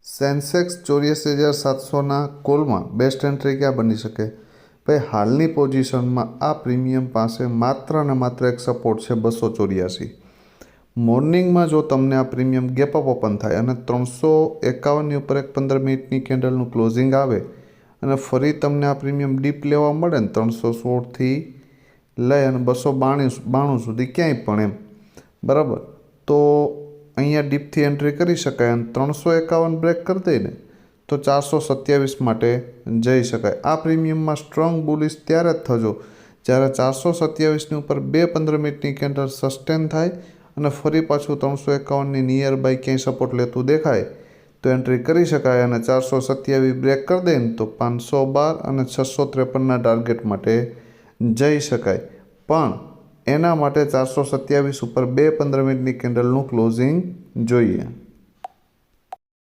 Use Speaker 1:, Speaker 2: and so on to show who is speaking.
Speaker 1: Sensex 84,700ના કોલમાં best entry ક્યાં બની શકે? ભાઈ હાલની પોઝિશનમાં આ પ્રીમિયમ પાસે માત્ર ને માત્ર એક સપોર્ટ છે 284. મોર્નિંગમાં જો તમને આ પ્રીમિયમ ગેપ અપ ઓપન થાય અને 351ની ઉપર એક 15 મિનિટની કેન્ડલનું ક્લોઝિંગ આવે અને ફરી તમને આ પ્રીમિયમ ડીપ લેવા મળે ને 316થી લઈ અને 292 સુધી ક્યાંય પણ એમ, બરાબર, તો અહીંયા ડીપથી એન્ટ્રી કરી શકાય અને 351 બ્રેક કરી દઈને તો 427 માટે જઈ શકાય. આ પ્રીમિયમમાં સ્ટ્રોંગ બુલિશ ત્યારે જ થજો જ્યારે 427ની ઉપર બે 15 મિનિટની કેન્ડલ સસ્ટેન થાય અને ફરી પાછું 351ની નિયર બાય ક્યાંય સપોર્ટ લેતું દેખાય તો એન્ટ્રી કરી શકાય અને 427 બ્રેક કરી દે ને તો 512 અને 653ના ટાર્ગેટ માટે જઈ શકાય. પણ એના માટે 427 ઉપર બે 15 મિનિટની કેન્ડલનું ક્લોઝિંગ જોઈએ.